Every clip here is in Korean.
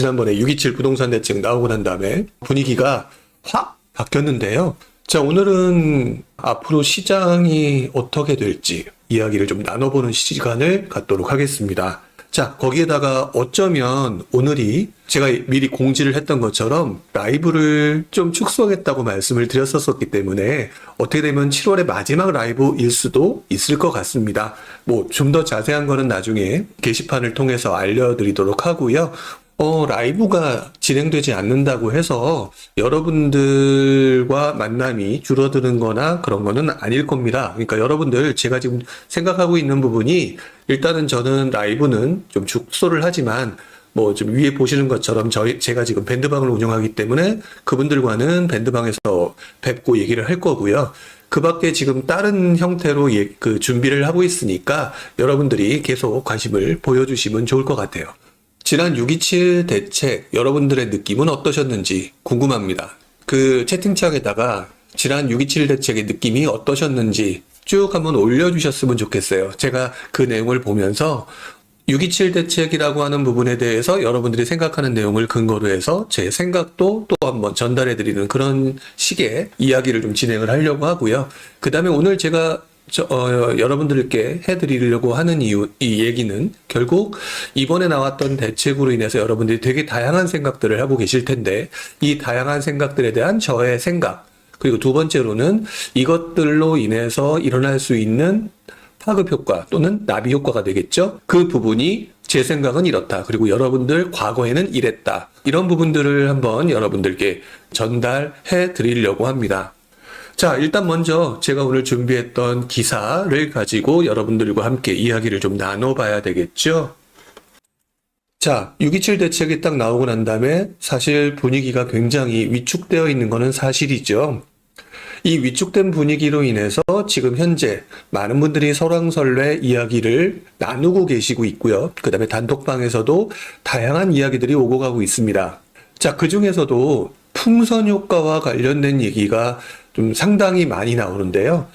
지난번에 627 부동산 대책 나오고 난 다음에 분위기가 확 바뀌었는데요. 자, 오늘은 앞으로 시장이 어떻게 될지 이야기를 좀 나눠보는 시간을 갖도록 하겠습니다. 자, 거기에다가 어쩌면 오늘이 제가 미리 공지를 했던 것처럼 라이브를 좀 축소하겠다고 말씀을 드렸었기 때문에 어떻게 되면 7월의 마지막 라이브일 수도 있을 것 같습니다. 뭐 좀 더 자세한 거는 나중에 게시판을 통해서 알려드리도록 하고요. 라이브가 진행되지 않는다고 해서 여러분들과 만남이 줄어드는 거나 그런 거는 아닐 겁니다. 그러니까 여러분들, 제가 지금 생각하고 있는 부분이, 일단은 저는 라이브는 좀 축소를 하지만 뭐 좀 위에 보시는 것처럼 제가 지금 밴드방을 운영하기 때문에 그분들과는 밴드방에서 뵙고 얘기를 할 거고요. 그 밖에 지금 다른 형태로 준비를 하고 있으니까 여러분들이 계속 관심을 보여주시면 좋을 것 같아요. 지난 6.27 대책 여러분들의 느낌은 어떠셨는지 궁금합니다. 그 채팅창에다가 지난 6.27 대책의 느낌이 어떠셨는지 쭉 한번 올려주셨으면 좋겠어요. 제가 그 내용을 보면서 6.27 대책이라고 하는 부분에 대해서 여러분들이 생각하는 내용을 근거로 해서 제 생각도 또 한번 전달해드리는 그런 식의 이야기를 좀 진행을 하려고 하고요. 그 다음에 오늘 제가 여러분들께 해드리려고 하는 이 얘기는 결국 이번에 나왔던 대책으로 인해서 여러분들이 되게 다양한 생각들을 하고 계실 텐데, 이 다양한 생각들에 대한 저의 생각, 그리고 두 번째로는 이것들로 인해서 일어날 수 있는 파급 효과 또는 나비 효과가 되겠죠. 그 부분이 제 생각은 이렇다. 그리고 여러분들 과거에는 이랬다. 이런 부분들을 한번 여러분들께 전달해 드리려고 합니다. 자, 일단 먼저 제가 오늘 준비했던 기사를 가지고 여러분들과 함께 이야기를 좀 나눠봐야 되겠죠. 자, 6.27 대책이 딱 나오고 난 다음에 사실 분위기가 굉장히 위축되어 있는 것은 사실이죠. 이 위축된 분위기로 인해서 지금 현재 많은 분들이 설왕설래 이야기를 나누고 계시고 있고요. 그 다음에 단톡방에서도 다양한 이야기들이 오고 가고 있습니다. 자, 그 중에서도 풍선 효과와 관련된 얘기가 좀 상당히 많이 나오는데요.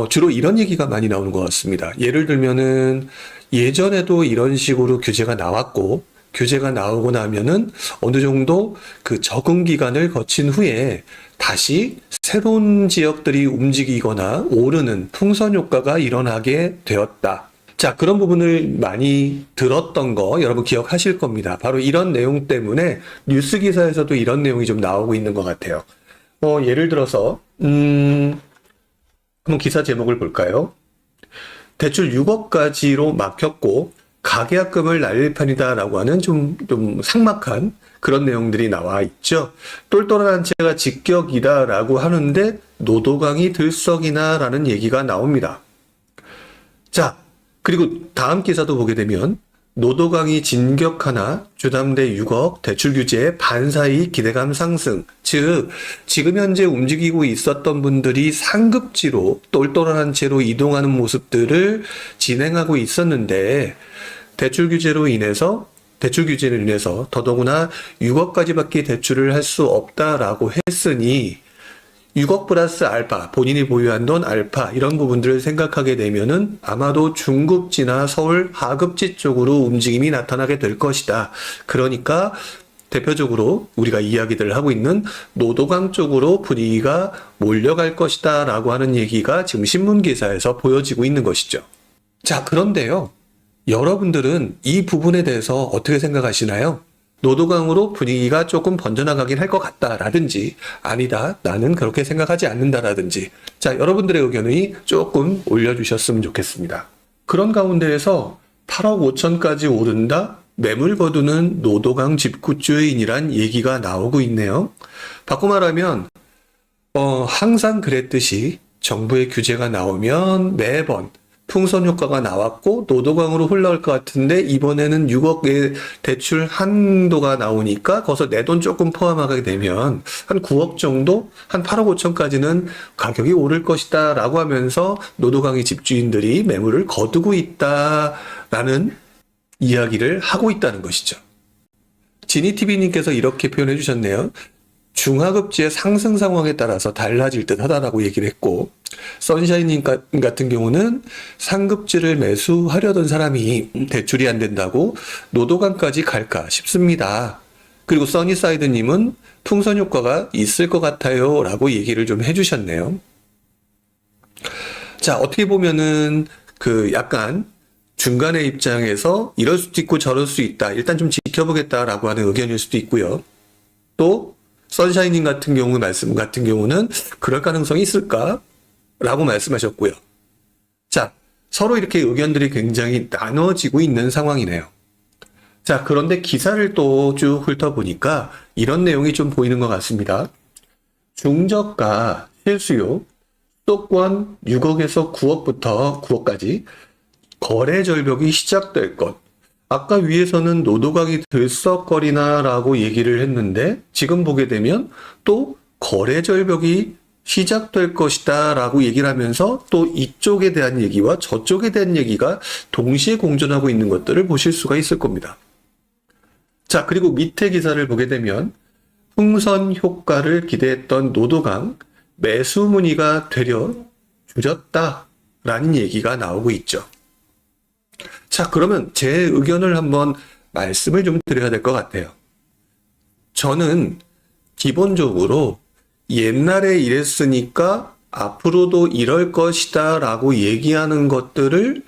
주로 이런 얘기가 많이 나오는 것 같습니다. 예를 들면은 예전에도 이런 식으로 규제가 나왔고, 규제가 나오고 나면은 어느 정도 그 적응 기간을 거친 후에 다시 새로운 지역들이 움직이거나 오르는 풍선 효과가 일어나게 되었다. 자, 그런 부분을 많이 들었던 거 여러분 기억하실 겁니다. 바로 이런 내용 때문에 뉴스 기사에서도 이런 내용이 좀 나오고 있는 것 같아요. 예를 들어서 한번 기사 제목을 볼까요? 대출 6억까지로 막혔고 가계약금을 날릴 판이다라고 하는 좀 삭막한 그런 내용들이 나와 있죠. 똘똘한 한채가 직격이다라고 하는데 노도강이 들썩이나라는 얘기가 나옵니다. 자, 그리고 다음 기사도 보게 되면 노도강이 진격하나 주담대 6억 대출 규제에 반사이 기대감 상승. 즉, 지금 현재 움직이고 있었던 분들이 상급지로 똘똘한 채로 이동하는 모습들을 진행하고 있었는데, 대출 규제로 인해서 더더구나 6억까지밖에 대출을 할 수 없다라고 했으니 6억 플러스 알파, 본인이 보유한 돈 알파, 이런 부분들을 생각하게 되면은 아마도 중급지나 서울 하급지 쪽으로 움직임이 나타나게 될 것이다. 그러니까 대표적으로 우리가 이야기들을 하고 있는 노도강 쪽으로 분위기가 몰려갈 것이다 라고 하는 얘기가 지금 신문 기사에서 보여지고 있는 것이죠. 자, 그런데요, 여러분들은 이 부분에 대해서 어떻게 생각하시나요? 노도강으로 분위기가 조금 번져나가긴 할 것 같다라든지, 아니다, 나는 그렇게 생각하지 않는다라든지, 자, 여러분들의 의견이 조금 올려주셨으면 좋겠습니다. 그런 가운데에서 8억 5천까지 오른다? 매물 거두는 노도강 집구주의인이란 얘기가 나오고 있네요. 바꿔 말하면 항상 그랬듯이 정부의 규제가 나오면 매번 풍선 효과가 나왔고 노도강으로 흘러갈 것 같은데, 이번에는 6억의 대출 한도가 나오니까 거기서 내 돈 조금 포함하게 되면 한 9억 정도, 한 8억 5천까지는 가격이 오를 것이다 라고 하면서 노도강의 집주인들이 매물을 거두고 있다라는 이야기를 하고 있다는 것이죠. 지니TV님께서 이렇게 표현해 주셨네요. 중하급지의 상승 상황에 따라서 달라질 듯 하다라고 얘기를 했고, 선샤인님 같은 경우는 상급지를 매수하려던 사람이 대출이 안 된다고 노도강까지 갈까 싶습니다. 그리고 써니사이드님은 풍선 효과가 있을 것 같아요 라고 얘기를 좀 해주셨네요. 자, 어떻게 보면은 약간 중간의 입장에서 이럴 수도 있고 저럴 수 있다, 일단 좀 지켜보겠다라고 하는 의견일 수도 있고요. 또 선샤인님 같은 경우는 그럴 가능성이 있을까? 라고 말씀하셨고요. 자, 서로 이렇게 의견들이 굉장히 나눠지고 있는 상황이네요. 자, 그런데 기사를 또 쭉 훑어보니까 이런 내용이 좀 보이는 것 같습니다. 중저가 실수요, 수도권 6억에서 9억부터 9억까지 거래 절벽이 시작될 것. 아까 위에서는 노도강이 들썩거리나라고 얘기를 했는데 지금 보게 되면 또 거래 절벽이 시작될 것이다 라고 얘기를 하면서 또 이쪽에 대한 얘기와 저쪽에 대한 얘기가 동시에 공존하고 있는 것들을 보실 수가 있을 겁니다. 자, 그리고 밑에 기사를 보게 되면 풍선 효과를 기대했던 노도강 매수 문의가 되려 줄였다라는 얘기가 나오고 있죠. 자, 그러면 제 의견을 한번 말씀을 좀 드려야 될 것 같아요. 저는 기본적으로 옛날에 이랬으니까 앞으로도 이럴 것이다 라고 얘기하는 것들을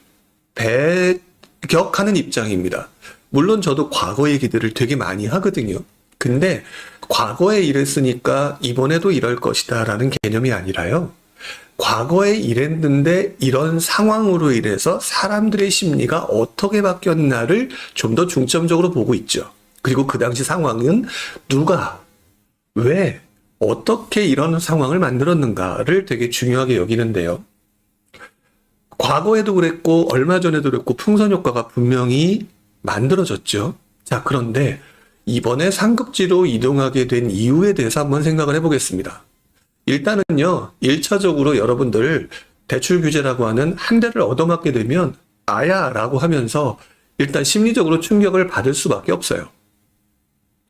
배격하는 입장입니다. 물론 저도 과거 얘기들을 되게 많이 하거든요. 근데 과거에 이랬으니까 이번에도 이럴 것이다 라는 개념이 아니라요. 과거에 이랬는데 이런 상황으로 인해서 사람들의 심리가 어떻게 바뀌었나를 좀 더 중점적으로 보고 있죠. 그리고 그 당시 상황은 누가, 왜, 어떻게 이런 상황을 만들었는가를 되게 중요하게 여기는데요. 과거에도 그랬고 얼마 전에도 그랬고 풍선 효과가 분명히 만들어졌죠. 자, 그런데 이번에 상급지로 이동하게 된 이유에 대해서 한번 생각을 해보겠습니다. 일단은요, 1차적으로 여러분들 대출 규제라고 하는 한 대를 얻어맞게 되면 아야 라고 하면서 일단 심리적으로 충격을 받을 수밖에 없어요.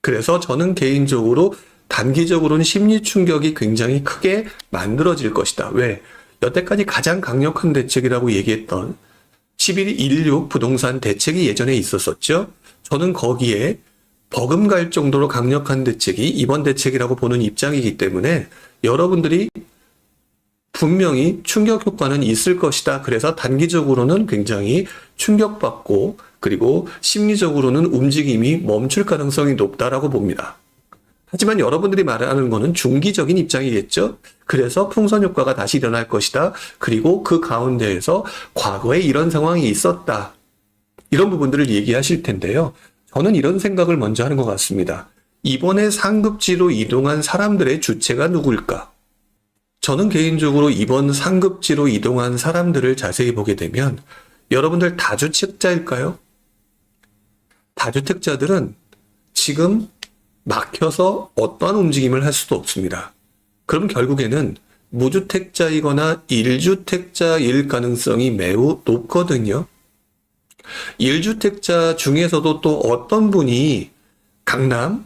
그래서 저는 개인적으로 단기적으로는 심리 충격이 굉장히 크게 만들어질 것이다. 왜? 여태까지 가장 강력한 대책이라고 얘기했던 1116 부동산 대책이 예전에 있었었죠. 저는 거기에 버금갈 정도로 강력한 대책이 이번 대책이라고 보는 입장이기 때문에 여러분들이 분명히 충격 효과는 있을 것이다. 그래서 단기적으로는 굉장히 충격받고 그리고 심리적으로는 움직임이 멈출 가능성이 높다라고 봅니다. 하지만 여러분들이 말하는 거는 중기적인 입장이겠죠. 그래서 풍선 효과가 다시 일어날 것이다. 그리고 그 가운데에서 과거에 이런 상황이 있었다. 이런 부분들을 얘기하실 텐데요. 저는 이런 생각을 먼저 하는 것 같습니다. 이번에 상급지로 이동한 사람들의 주체가 누굴까? 저는 개인적으로 이번 상급지로 이동한 사람들을 자세히 보게 되면 여러분들 다주택자일까요? 다주택자들은 지금 막혀서 어떠한 움직임을 할 수도 없습니다. 그럼 결국에는 무주택자이거나 1주택자일 가능성이 매우 높거든요. 1주택자 중에서도 또 어떤 분이 강남,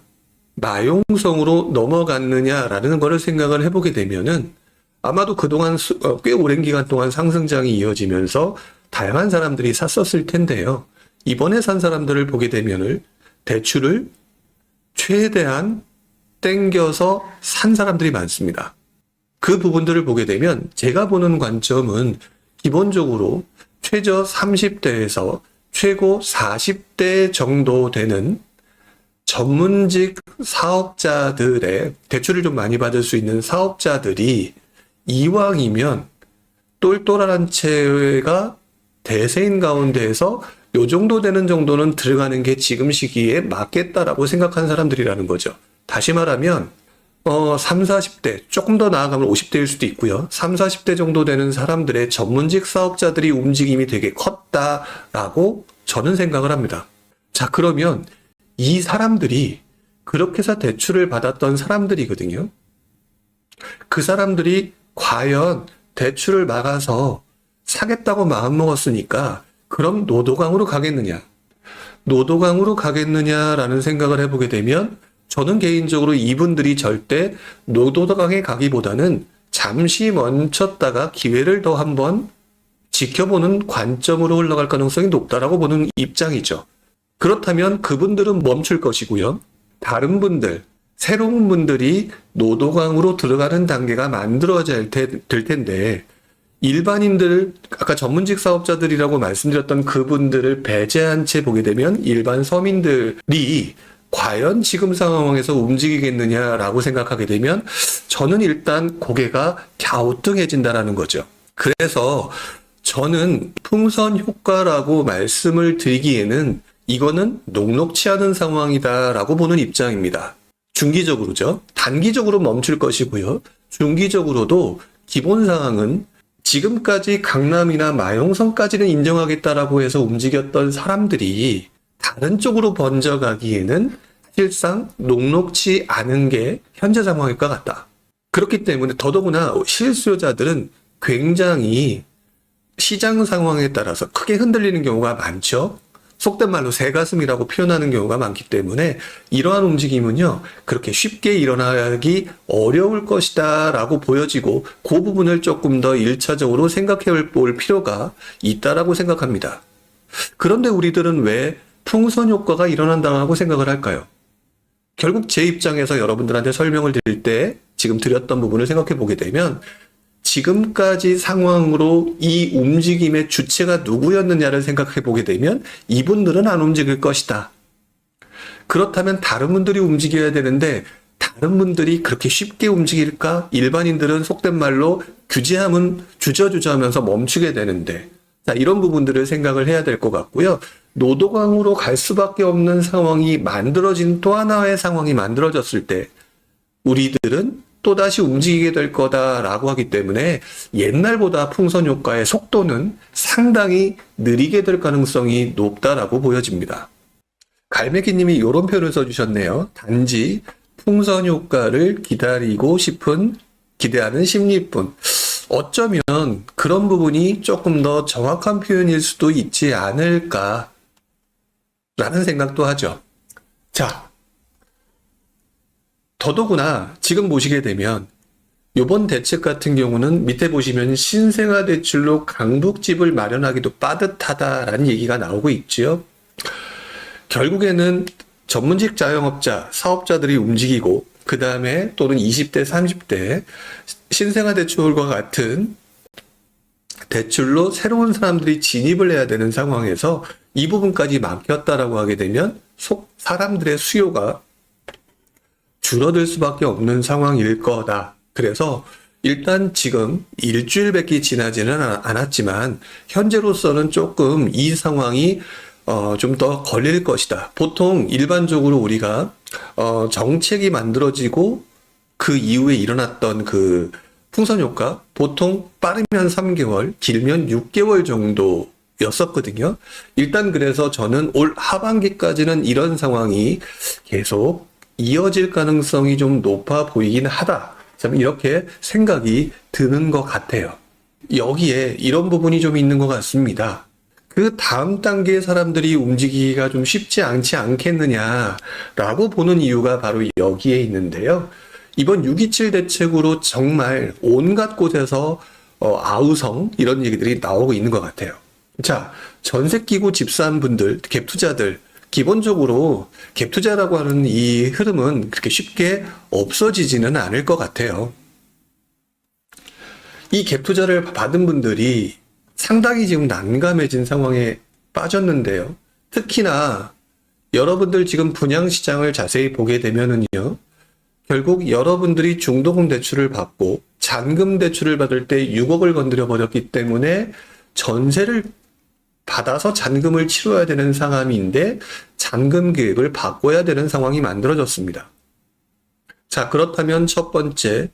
마용성으로 넘어갔느냐라는 것을 생각을 해보게 되면은 아마도 그동안 꽤 오랜 기간 동안 상승장이 이어지면서 다양한 사람들이 샀었을 텐데요. 이번에 산 사람들을 보게 되면은 대출을 최대한 땡겨서 산 사람들이 많습니다. 그 부분들을 보게 되면 제가 보는 관점은 기본적으로 최저 30대에서 최고 40대 정도 되는 전문직 사업자들의 대출을 좀 많이 받을 수 있는 사업자들이 이왕이면 똘똘한 채가 대세인 가운데에서 요 정도 되는 정도는 들어가는 게 지금 시기에 맞겠다라고 생각하는 사람들이라는 거죠. 다시 말하면 3, 40대, 조금 더 나아가면 50대일 수도 있고요. 3, 40대 정도 되는 사람들의 전문직 사업자들이 움직임이 되게 컸다라고 저는 생각을 합니다. 자, 그러면 이 사람들이 그렇게 해서 대출을 받았던 사람들이거든요. 그 사람들이 과연 대출을 막아서 사겠다고 마음먹었으니까 그럼 노도강으로 가겠느냐? 노도강으로 가겠느냐라는 생각을 해보게 되면 저는 개인적으로 이분들이 절대 노도강에 가기보다는 잠시 멈췄다가 기회를 더 한번 지켜보는 관점으로 흘러갈 가능성이 높다라고 보는 입장이죠. 그렇다면 그분들은 멈출 것이고요. 다른 분들, 새로운 분들이 노도강으로 들어가는 단계가 만들어질 될 텐데, 일반인들, 아까 전문직 사업자들이라고 말씀드렸던 그분들을 배제한 채 보게 되면 일반 서민들이 과연 지금 상황에서 움직이겠느냐라고 생각하게 되면 저는 일단 고개가 갸우뚱해진다라는 거죠. 그래서 저는 풍선 효과라고 말씀을 드리기에는 이거는 녹록치 않은 상황이다라고 보는 입장입니다. 중기적으로죠. 단기적으로 멈출 것이고요. 중기적으로도 기본 상황은 지금까지 강남이나 마용성까지는 인정하겠다라고 해서 움직였던 사람들이 다른 쪽으로 번져가기에는 실상 녹록치 않은 게 현재 상황일 것 같다. 그렇기 때문에 더더구나 실수요자들은 굉장히 시장 상황에 따라서 크게 흔들리는 경우가 많죠. 속된 말로 새가슴이라고 표현하는 경우가 많기 때문에 이러한 움직임은요, 그렇게 쉽게 일어나기 어려울 것이다 라고 보여지고 그 부분을 조금 더 1차적으로 생각해 볼 필요가 있다라고 생각합니다. 그런데 우리들은 왜 풍선 효과가 일어난다고 생각을 할까요? 결국 제 입장에서 여러분들한테 설명을 드릴 때 지금 드렸던 부분을 생각해 보게 되면 지금까지 상황으로 이 움직임의 주체가 누구였느냐를 생각해 보게 되면 이분들은 안 움직일 것이다. 그렇다면 다른 분들이 움직여야 되는데 다른 분들이 그렇게 쉽게 움직일까? 일반인들은 속된 말로 규제하면 주저주저 하면서 멈추게 되는데, 자, 이런 부분들을 생각을 해야 될 것 같고요. 노도강으로 갈 수밖에 없는 상황이 만들어진 또 하나의 상황이 만들어졌을 때 우리들은 또다시 움직이게 될 거다라고 하기 때문에 옛날보다 풍선 효과의 속도는 상당히 느리게 될 가능성이 높다라고 보여집니다. 갈매기님이 이런 표현을 써주셨네요. 단지 풍선 효과를 기다리고 싶은 기대하는 심리뿐. 어쩌면 그런 부분이 조금 더 정확한 표현일 수도 있지 않을까라는 생각도 하죠. 자, 더더구나 지금 보시게 되면 이번 대책 같은 경우는 밑에 보시면 신생아 대출로 강북집을 마련하기도 빠듯하다라는 얘기가 나오고 있지요. 결국에는 전문직 자영업자, 사업자들이 움직이고 그 다음에 또는 20대, 30대 신생아 대출과 같은 대출로 새로운 사람들이 진입을 해야 되는 상황에서 이 부분까지 막혔다라고 하게 되면 사람들의 수요가 줄어들 수밖에 없는 상황일 거다. 그래서 일단 지금 일주일밖에 지나지는 않았지만 현재로서는 조금 이 상황이 좀 더 걸릴 것이다. 보통 일반적으로 우리가 정책이 만들어지고 그 이후에 일어났던 그 풍선 효과 보통 빠르면 3개월, 길면 6개월 정도였었거든요. 일단 그래서 저는 올 하반기까지는 이런 상황이 계속 이어질 가능성이 좀 높아 보이긴 하다. 참 이렇게 생각이 드는 것 같아요. 여기에 이런 부분이 좀 있는 것 같습니다. 그 다음 단계의 사람들이 움직이기가 좀 쉽지 않지 않겠느냐라고 보는 이유가 바로 여기에 있는데요. 이번 6.27 대책으로 정말 온갖 곳에서 아우성 이런 얘기들이 나오고 있는 것 같아요. 자, 전세끼고 집 산 분들, 갭투자들 기본적으로 갭투자라고 하는 이 흐름은 그렇게 쉽게 없어지지는 않을 것 같아요. 이 갭투자를 받은 분들이 상당히 지금 난감해진 상황에 빠졌는데요. 특히나 여러분들 지금 분양시장을 자세히 보게 되면은요. 결국 여러분들이 중도금 대출을 받고 잔금 대출을 받을 때 6억을 건드려 버렸기 때문에 전세를 받아서 잔금을 치러야 되는 상황인데 잔금 계획을 바꿔야 되는 상황이 만들어졌습니다. 자, 그렇다면 첫 번째,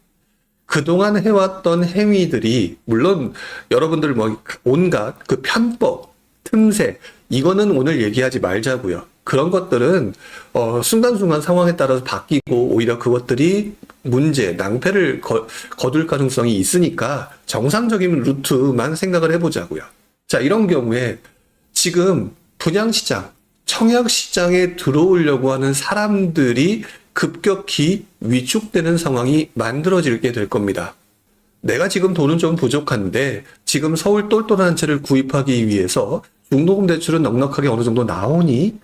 그동안 해왔던 행위들이 물론 여러분들 뭐 온갖 그 편법, 틈새 이거는 오늘 얘기하지 말자고요. 그런 것들은 순간순간 상황에 따라서 바뀌고 오히려 그것들이 문제, 낭패를 거둘 가능성이 있으니까 정상적인 루트만 생각을 해보자고요. 자, 이런 경우에 지금 분양시장 청약 시장에 들어오려고 하는 사람들이 급격히 위축되는 상황이 만들어지게 될 겁니다. 내가 지금 돈은 좀 부족한데 지금 서울 똘똘한 한 채를 구입하기 위해서 중도금 대출은 넉넉하게 어느 정도 나오니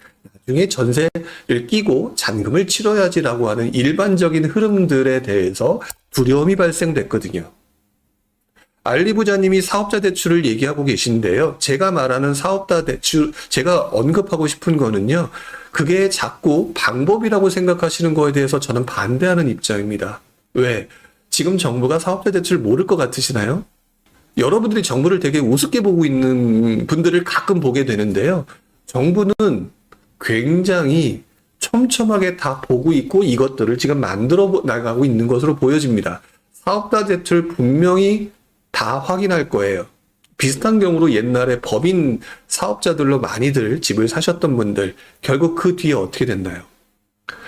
나중에 전세를 끼고 잔금을 치러야지라고 하는 일반적인 흐름들에 대해서 두려움이 발생됐거든요. 알리 부자님이 사업자 대출을 얘기하고 계신데요. 제가 말하는 사업자 대출, 제가 언급하고 싶은 거는요. 그게 자꾸 방법이라고 생각하시는 거에 대해서 저는 반대하는 입장입니다. 왜? 지금 정부가 사업자 대출 모를 것 같으시나요? 여러분들이 정부를 되게 우습게 보고 있는 분들을 가끔 보게 되는데요. 정부는 굉장히 촘촘하게 다 보고 있고 이것들을 지금 만들어 나가고 있는 것으로 보여집니다. 사업자 대출 분명히 다 확인할 거예요. 비슷한 경우로 옛날에 법인 사업자들로 많이들 집을 사셨던 분들 결국 그 뒤에 어떻게 됐나요?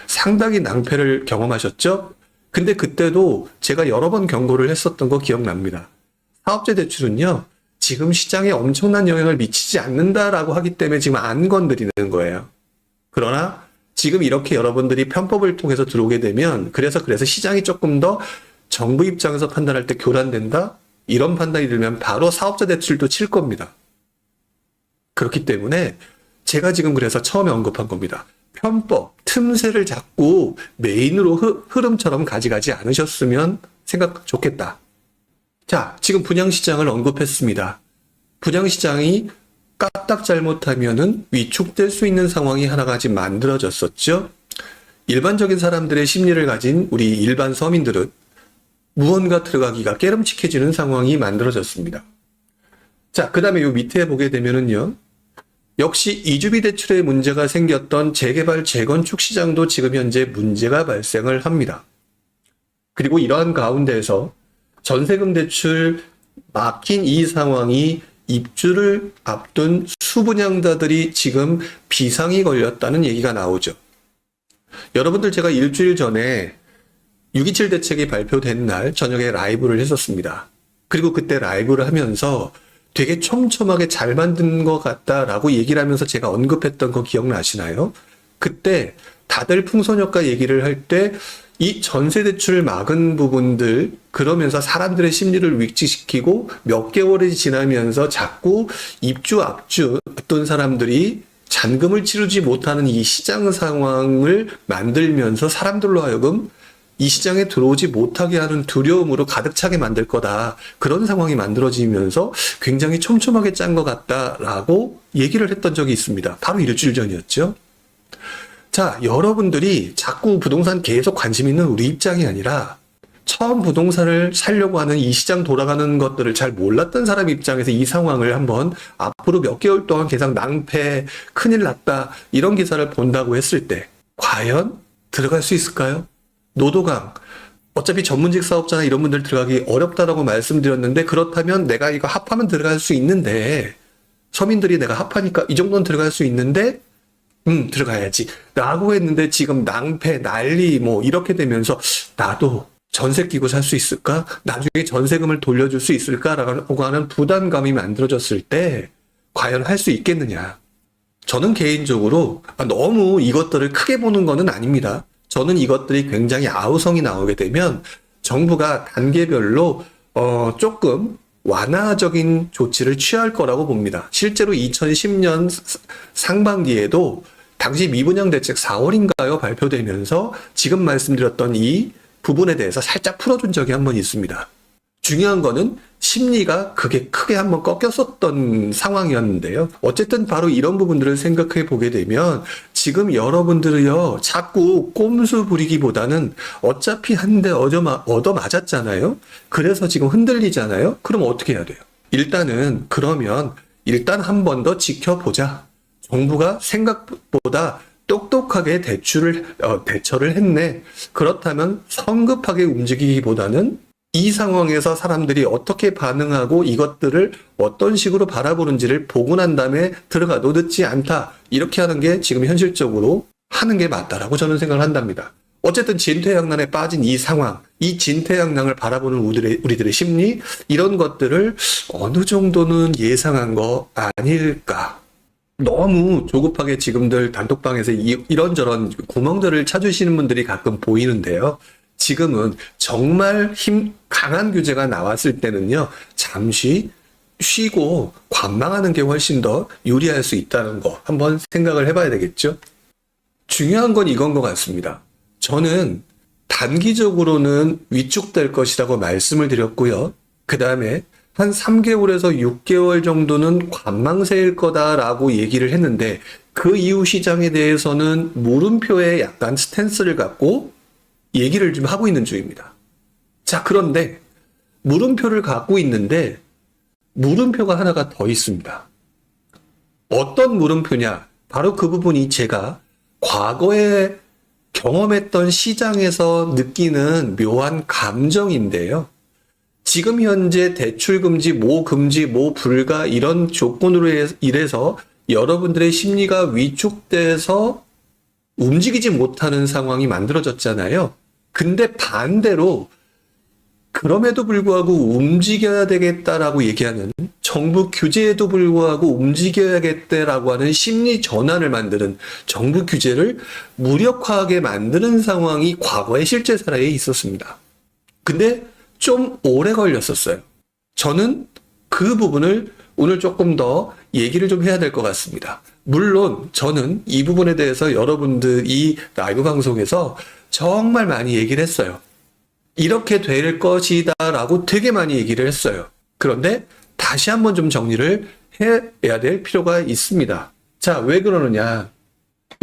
상당히 낭패를 경험하셨죠? 근데 그때도 제가 여러 번 경고를 했었던 거 기억납니다. 사업자 대출은요, 지금 시장에 엄청난 영향을 미치지 않는다라고 하기 때문에 지금 안 건드리는 거예요. 그러나 지금 이렇게 여러분들이 편법을 통해서 들어오게 되면 그래서 시장이 조금 더 정부 입장에서 판단할 때 교란된다? 이런 판단이 들면 바로 사업자 대출도 칠 겁니다. 그렇기 때문에 제가 지금 그래서 처음에 언급한 겁니다. 편법, 틈새를 자꾸 메인으로 흐름처럼 가져가지 않으셨으면 좋겠다. 자, 지금 분양시장을 언급했습니다. 분양시장이 까딱 잘못하면은 위축될 수 있는 상황이 하나가 지금 만들어졌었죠. 일반적인 사람들의 심리를 가진 우리 일반 서민들은 무언가 들어가기가 깨름칙해지는 상황이 만들어졌습니다. 자, 그 다음에 요 밑에 보게 되면은요. 역시 이주비 대출에 문제가 생겼던 재개발, 재건축 시장도 지금 현재 문제가 발생을 합니다. 그리고 이러한 가운데에서 전세금 대출 막힌 이 상황이 입주를 앞둔 수분양자들이 지금 비상이 걸렸다는 얘기가 나오죠. 여러분들 제가 일주일 전에 6.27 대책이 발표된 날 저녁에 라이브를 했었습니다. 그리고 그때 라이브를 하면서 되게 촘촘하게 잘 만든 것 같다라고 얘기를 하면서 제가 언급했던 거 기억나시나요? 그때 다들 풍선효과 얘기를 할 때 이 전세 대출을 막은 부분들 그러면서 사람들의 심리를 위축시키고 몇 개월이 지나면서 자꾸 입주 앞주 어떤 사람들이 잔금을 치르지 못하는 이 시장 상황을 만들면서 사람들로 하여금 이 시장에 들어오지 못하게 하는 두려움으로 가득 차게 만들 거다. 그런 상황이 만들어지면서 굉장히 촘촘하게 짠 것 같다라고 얘기를 했던 적이 있습니다. 바로 일주일 전이었죠. 자, 여러분들이 자꾸 부동산 계속 관심 있는 우리 입장이 아니라 처음 부동산을 사려고 하는 이 시장 돌아가는 것들을 잘 몰랐던 사람 입장에서 이 상황을 한번 앞으로 몇 개월 동안 계속 낭패, 큰일 났다 이런 기사를 본다고 했을 때 과연 들어갈 수 있을까요? 노도강, 어차피 전문직 사업자나 이런 분들 들어가기 어렵다라고 말씀드렸는데 그렇다면 내가 이거 합하면 들어갈 수 있는데 서민들이 내가 합하니까 이 정도는 들어갈 수 있는데 들어가야지 라고 했는데 지금 낭패, 난리 뭐 이렇게 되면서 나도 전세 끼고 살 수 있을까? 나중에 전세금을 돌려줄 수 있을까라고 하는 부담감이 만들어졌을 때 과연 할 수 있겠느냐? 저는 개인적으로 너무 이것들을 크게 보는 거는 아닙니다. 저는 이것들이 굉장히 아우성이 나오게 되면 정부가 단계별로 조금 완화적인 조치를 취할 거라고 봅니다. 실제로 2010년 상반기에도 당시 미분양 대책 4월인가요? 발표되면서 지금 말씀드렸던 이 부분에 대해서 살짝 풀어준 적이 한 번 있습니다. 중요한 거는 심리가 그게 크게 한번 꺾였었던 상황이었는데요. 어쨌든 바로 이런 부분들을 생각해 보게 되면 지금 여러분들이요 자꾸 꼼수 부리기보다는 어차피 한 대 얻어 맞았잖아요. 그래서 지금 흔들리잖아요. 그럼 어떻게 해야 돼요? 일단 한 번 더 지켜보자. 정부가 생각보다 똑똑하게 대처를 했네. 그렇다면 성급하게 움직이기보다는 이 상황에서 사람들이 어떻게 반응하고 이것들을 어떤 식으로 바라보는지를 보고 난 다음에 들어가도 늦지 않다. 이렇게 하는 게 지금 현실적으로 하는 게 맞다라고 저는 생각을 한답니다. 어쨌든 진퇴양난에 빠진 이 상황, 이 진퇴양난을 바라보는 우리들의 심리, 이런 것들을 어느 정도는 예상한 거 아닐까. 너무 조급하게 지금들 단톡방에서 이런저런 구멍들을 찾으시는 분들이 가끔 보이는데요. 지금은 정말 강한 규제가 나왔을 때는요, 잠시 쉬고 관망하는 게 훨씬 더 유리할 수 있다는 거 한번 생각을 해봐야 되겠죠? 중요한 건 이건 것 같습니다. 저는 단기적으로는 위축될 것이라고 말씀을 드렸고요. 그 다음에 한 3개월에서 6개월 정도는 관망세일 거다라고 얘기를 했는데 그 이후 시장에 대해서는 물음표에 약간 스탠스를 갖고 얘기를 좀 하고 있는 중입니다. 자, 그런데 물음표를 갖고 있는데 물음표가 하나가 더 있습니다. 어떤 물음표냐? 바로 그 부분이 제가 과거에 경험했던 시장에서 느끼는 묘한 감정인데요. 지금 현재 대출 금지, 모 금지, 모 불가 이런 조건으로 인해서 여러분들의 심리가 위축돼서 움직이지 못하는 상황이 만들어졌잖아요. 근데 반대로 그럼에도 불구하고 움직여야 되겠다라고 얘기하는 정부 규제에도 불구하고 움직여야겠다라고 하는 심리 전환을 만드는 정부 규제를 무력화하게 만드는 상황이 과거의 실제 사례에 있었습니다. 근데 좀 오래 걸렸었어요. 저는 그 부분을 오늘 조금 더 얘기를 좀 해야 될 것 같습니다. 물론 저는 이 부분에 대해서 여러분들 이 라이브 방송에서 정말 많이 얘기를 했어요. 이렇게 될 것이다 라고 되게 많이 얘기를 했어요. 그런데 다시 한번 좀 정리를 해야 될 필요가 있습니다. 자, 왜 그러느냐.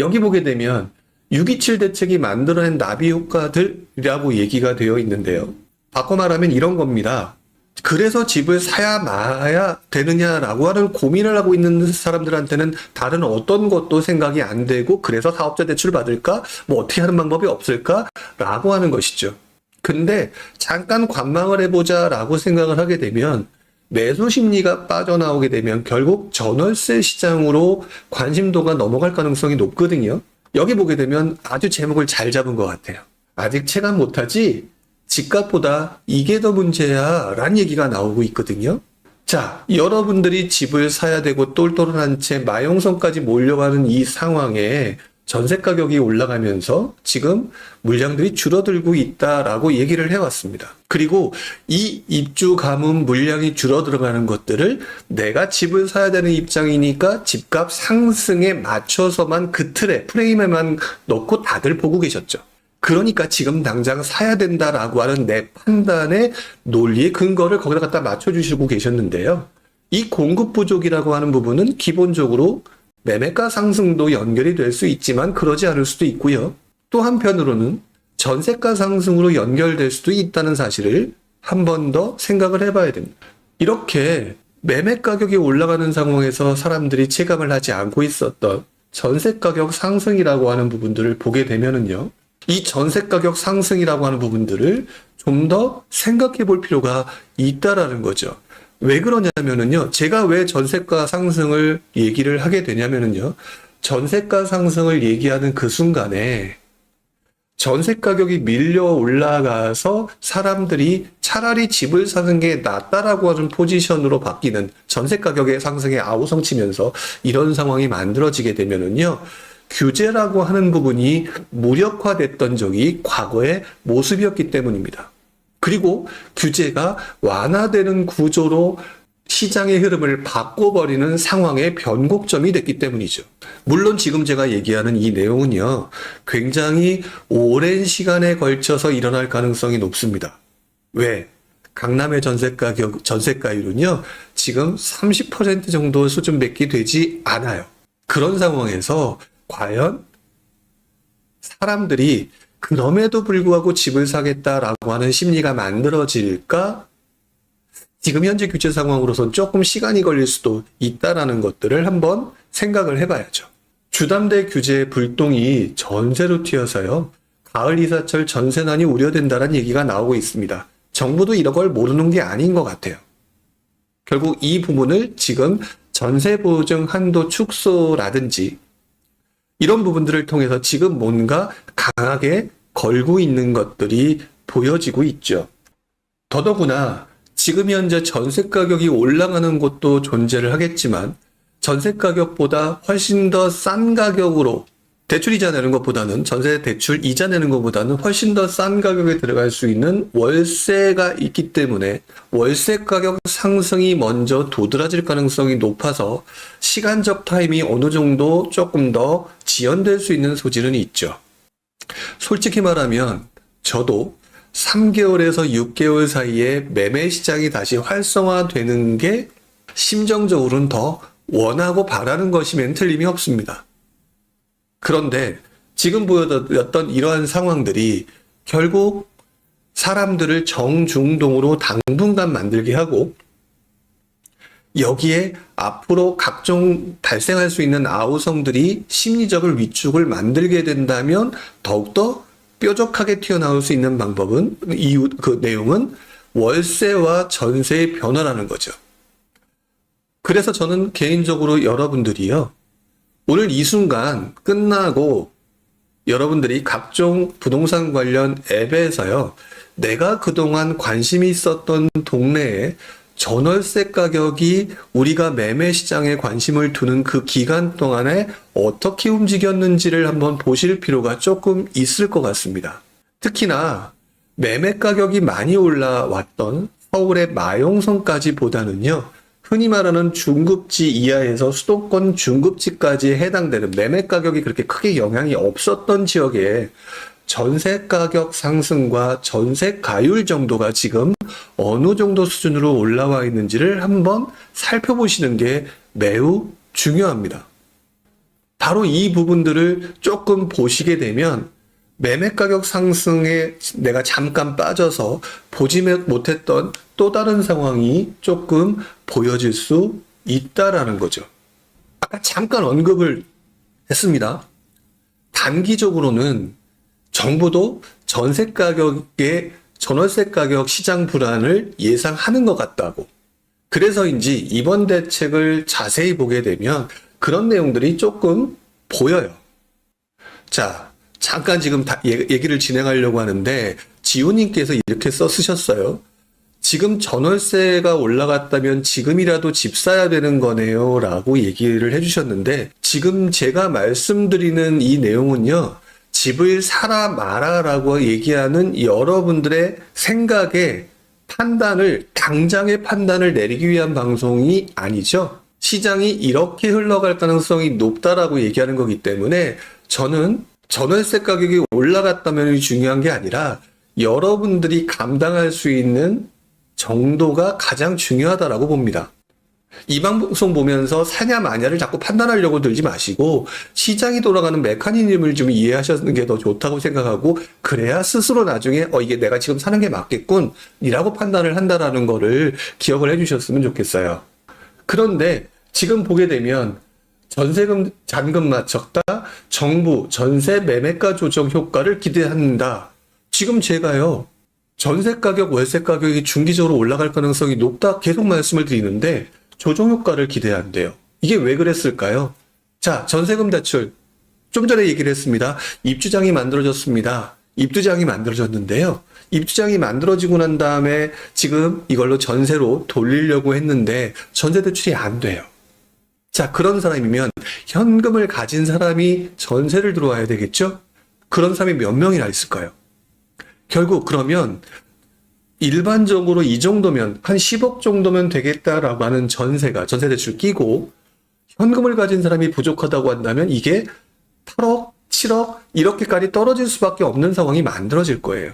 여기 보게 되면 6.27 대책이 만들어낸 나비 효과들이라고 얘기가 되어 있는데요. 바꿔 말하면 이런 겁니다. 그래서 집을 사야 마야 되느냐라고 하는 고민을 하고 있는 사람들한테는 다른 어떤 것도 생각이 안 되고 그래서 사업자 대출을 받을까? 뭐 어떻게 하는 방법이 없을까? 라고 하는 것이죠. 근데 잠깐 관망을 해보자 라고 생각을 하게 되면 매수 심리가 빠져나오게 되면 결국 전월세 시장으로 관심도가 넘어갈 가능성이 높거든요. 여기 보게 되면 아주 제목을 잘 잡은 것 같아요. 아직 체감 못하지? 집값보다 이게 더 문제야 라는 얘기가 나오고 있거든요. 자, 여러분들이 집을 사야 되고 똘똘한 채 마용성까지 몰려가는 이 상황에 전세 가격이 올라가면서 지금 물량들이 줄어들고 있다라고 얘기를 해왔습니다. 그리고 이 입주 가문 물량이 줄어들어가는 것들을 내가 집을 사야 되는 입장이니까 집값 상승에 맞춰서만 그 틀에 프레임에만 넣고 다들 보고 계셨죠. 그러니까 지금 당장 사야 된다라고 하는 내 판단의 논리의 근거를 거기다 갖다 맞춰주시고 계셨는데요. 이 공급 부족이라고 하는 부분은 기본적으로 매매가 상승도 연결이 될 수 있지만 그러지 않을 수도 있고요. 또 한편으로는 전세가 상승으로 연결될 수도 있다는 사실을 한 번 더 생각을 해봐야 됩니다. 이렇게 매매 가격이 올라가는 상황에서 사람들이 체감을 하지 않고 있었던 전세 가격 상승이라고 하는 부분들을 보게 되면은요. 이 전세 가격 상승이라고 하는 부분들을 좀 더 생각해 볼 필요가 있다라는 거죠. 왜 그러냐면은요, 제가 왜 전세가 상승을 얘기를 하게 되냐면은요, 전세가 상승을 얘기하는 그 순간에 전세 가격이 밀려 올라가서 사람들이 차라리 집을 사는 게 낫다라고 하는 포지션으로 바뀌는 전세 가격의 상승에 아우성치면서 이런 상황이 만들어지게 되면은요, 규제라고 하는 부분이 무력화됐던 적이 과거의 모습이었기 때문입니다. 그리고 규제가 완화되는 구조로 시장의 흐름을 바꿔버리는 상황의 변곡점이 됐기 때문이죠. 물론 지금 제가 얘기하는 이 내용은요, 굉장히 오랜 시간에 걸쳐서 일어날 가능성이 높습니다. 왜? 강남의 전세가율은요, 지금 30% 정도 수준밖에 되지 않아요. 그런 상황에서 과연 사람들이 그럼에도 불구하고 집을 사겠다라고 하는 심리가 만들어질까? 지금 현재 규제 상황으로선 조금 시간이 걸릴 수도 있다라는 것들을 한번 생각을 해봐야죠. 주담대 규제 불똥이 전세로 튀어서요. 가을 이사철 전세난이 우려된다는 얘기가 나오고 있습니다. 정부도 이런 걸 모르는 게 아닌 것 같아요. 결국 이 부분을 지금 전세 보증 한도 축소라든지 이런 부분들을 통해서 지금 뭔가 강하게 걸고 있는 것들이 보여지고 있죠. 더더구나 지금 현재 전세 가격이 올라가는 곳도 존재를 하겠지만 전세 가격보다 훨씬 더 싼 가격으로 대출 이자 내는 것보다는 전세 대출 이자 내는 것보다는 훨씬 더 싼 가격에 들어갈 수 있는 월세가 있기 때문에 월세 가격 상승이 먼저 도드라질 가능성이 높아서 시간적 타임이 어느 정도 조금 더 지연될 수 있는 소지는 있죠. 솔직히 말하면 저도 3개월에서 6개월 사이에 매매 시장이 다시 활성화되는 게 심정적으로는 더 원하고 바라는 것이면 틀림이 없습니다. 그런데 지금 보여드렸던 이러한 상황들이 결국 사람들을 정중동으로 당분간 만들게 하고 여기에 앞으로 각종 발생할 수 있는 아우성들이 심리적인 위축을 만들게 된다면 더욱더 뾰족하게 튀어나올 수 있는 방법은 그 내용은 월세와 전세의 변화라는 거죠. 그래서 저는 개인적으로 여러분들이요. 오늘 이 순간 끝나고 여러분들이 각종 부동산 관련 앱에서요. 내가 그동안 관심이 있었던 동네에 전월세 가격이 우리가 매매 시장에 관심을 두는 그 기간 동안에 어떻게 움직였는지를 한번 보실 필요가 조금 있을 것 같습니다. 특히나 매매 가격이 많이 올라왔던 서울의 마용성까지 보다는요. 흔히 말하는 중급지 이하에서 수도권 중급지까지 해당되는 매매 가격이 그렇게 크게 영향이 없었던 지역에 전세 가격 상승과 전세 가율 정도가 지금 어느 정도 수준으로 올라와 있는지를 한번 살펴보시는 게 매우 중요합니다. 바로 이 부분들을 조금 보시게 되면 매매 가격 상승에 내가 잠깐 빠져서 보지 못했던 또 다른 상황이 조금 보여질 수 있다라는 거죠. 아까 잠깐 언급을 했습니다. 단기적으로는 정부도 전세 가격의 전월세 가격 시장 불안을 예상하는 것 같다고. 그래서인지 이번 대책을 자세히 보게 되면 그런 내용들이 조금 보여요. 자, 잠깐 지금 얘기를 진행하려고 하는데 지우님께서 이렇게 쓰셨어요. 지금 전월세가 올라갔다면 지금이라도 집 사야 되는 거네요 라고 얘기를 해주셨는데 지금 제가 말씀드리는 이 내용은요. 집을 사라 마라 라고 얘기하는 여러분들의 생각에 당장의 판단을 내리기 위한 방송이 아니죠. 시장이 이렇게 흘러갈 가능성이 높다라고 얘기하는 거기 때문에 저는 전월세 가격이 올라갔다면이 중요한 게 아니라 여러분들이 감당할 수 있는 정도가 가장 중요하다라고 봅니다. 이 방송 보면서 사냐 마냐를 자꾸 판단하려고 들지 마시고 시장이 돌아가는 메커니즘을 좀 이해하시는 게 더 좋다고 생각하고 그래야 스스로 나중에 이게 내가 지금 사는 게 맞겠군 이라고 판단을 한다라는 거를 기억을 해주셨으면 좋겠어요. 그런데 지금 보게 되면 전세금 잔금 맞췄다 정부 전세 매매가 조정 효과를 기대한다. 지금 제가요. 전세 가격, 월세 가격이 중기적으로 올라갈 가능성이 높다 계속 말씀을 드리는데 조정 효과를 기대한대요. 이게 왜 그랬을까요? 자, 전세금 대출. 좀 전에 얘기를 했습니다. 입주장이 만들어졌습니다. 입주장이 만들어졌는데요. 입주장이 만들어지고 난 다음에 지금 이걸로 전세로 돌리려고 했는데 전세 대출이 안 돼요. 자, 그런 사람이면 현금을 가진 사람이 전세를 들어와야 되겠죠? 그런 사람이 몇 명이나 있을까요? 결국 그러면 일반적으로 이 정도면 한 10억 정도면 되겠다라고 하는 전세 대출 끼고 현금을 가진 사람이 부족하다고 한다면 이게 8억, 7억 이렇게까지 떨어질 수밖에 없는 상황이 만들어질 거예요.